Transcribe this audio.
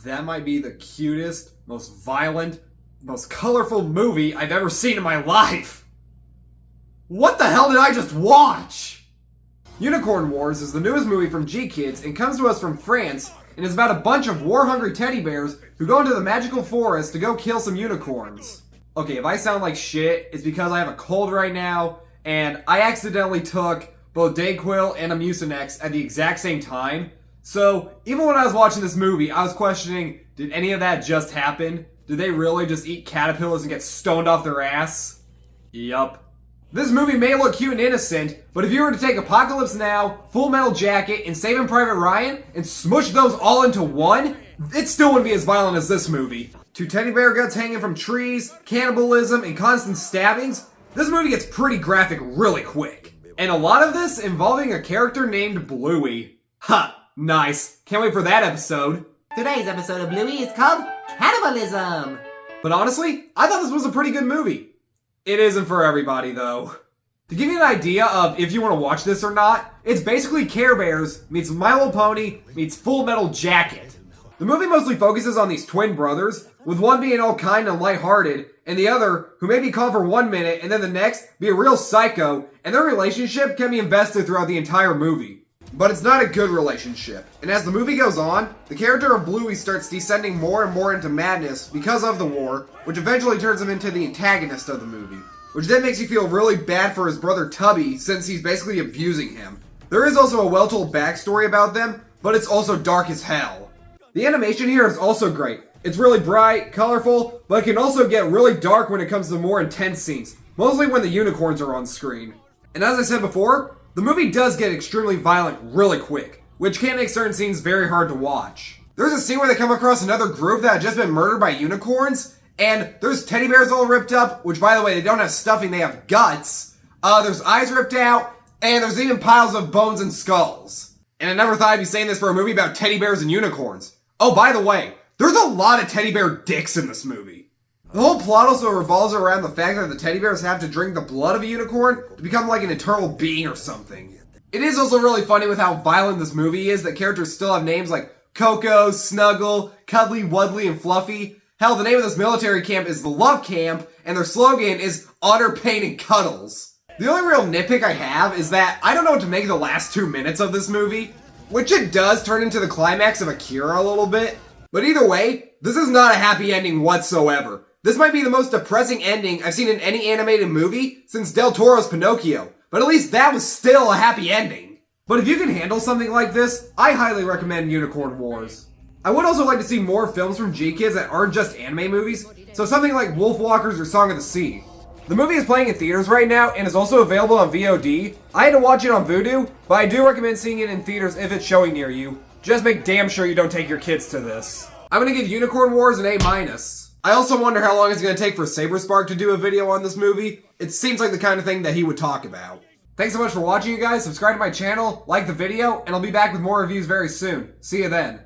That might be the cutest, most violent, most colorful movie I've ever seen in my life. What the hell did I just watch? Unicorn Wars is the newest movie from GKIDS and comes to us from France and is about a bunch of war-hungry teddy bears who go into the magical forest to go kill some unicorns. Okay, if I sound like shit, it's because I have a cold right now and I accidentally took both Dayquil and a Mucinex at the exact same time. So, even when I was watching this movie, I was questioning, did any of that just happen? Did they really just eat caterpillars and get stoned off their ass? Yup. This movie may look cute and innocent, but if you were to take Apocalypse Now, Full Metal Jacket, and Saving Private Ryan, and smush those all into one, it still wouldn't be as violent as this movie. 2 teddy bear guts hanging from trees, cannibalism, and constant stabbings, this movie gets pretty graphic really quick. And a lot of this involving a character named Bluey. Ha! Nice. Can't wait for that episode. Today's episode of Bluey is called Cannibalism. But honestly, I thought this was a pretty good movie. It isn't for everybody, though. To give you an idea of if you want to watch this or not, it's basically Care Bears meets My Little Pony meets Full Metal Jacket. The movie mostly focuses on these twin brothers, with one being all kind and lighthearted, and the other, who may be calm for 1 minute and then the next, be a real psycho, and their relationship can be invested throughout the entire movie. But it's not a good relationship, and as the movie goes on, the character of Bluey starts descending more and more into madness because of the war, which eventually turns him into the antagonist of the movie. Which then makes you feel really bad for his brother Tubby, since he's basically abusing him. There is also a well-told backstory about them, but it's also dark as hell. The animation here is also great. It's really bright, colorful, but it can also get really dark when it comes to more intense scenes, mostly when the unicorns are on screen. And as I said before, the movie does get extremely violent really quick, which can make certain scenes very hard to watch. There's a scene where they come across another group that had just been murdered by unicorns, and there's teddy bears all ripped up, which by the way, they don't have stuffing, they have guts. There's eyes ripped out, and there's even piles of bones and skulls. And I never thought I'd be saying this for a movie about teddy bears and unicorns. Oh, by the way, there's a lot of teddy bear dicks in this movie. The whole plot also revolves around the fact that the teddy bears have to drink the blood of a unicorn to become like an eternal being or something. It is also really funny with how violent this movie is that characters still have names like Coco, Snuggle, Cuddly, Wuddly, and Fluffy. Hell, the name of this military camp is the Love Camp, and their slogan is Honor, Pain, and Cuddles. The only real nitpick I have is that I don't know what to make of the last 2 minutes of this movie, which it does turn into the climax of Akira a little bit. But either way, this is not a happy ending whatsoever. This might be the most depressing ending I've seen in any animated movie since Del Toro's Pinocchio, but at least that was still a happy ending. But if you can handle something like this, I highly recommend Unicorn Wars. I would also like to see more films from GKIDS that aren't just anime movies, so something like Wolfwalkers or Song of the Sea. The movie is playing in theaters right now and is also available on VOD. I had to watch it on Vudu, but I do recommend seeing it in theaters if it's showing near you. Just make damn sure you don't take your kids to this. I'm gonna give Unicorn Wars an A-. I also wonder how long it's gonna take for Saberspark to do a video on this movie. It seems like the kind of thing that he would talk about. Thanks so much for watching, you guys. Subscribe to my channel, like the video, and I'll be back with more reviews very soon. See you then.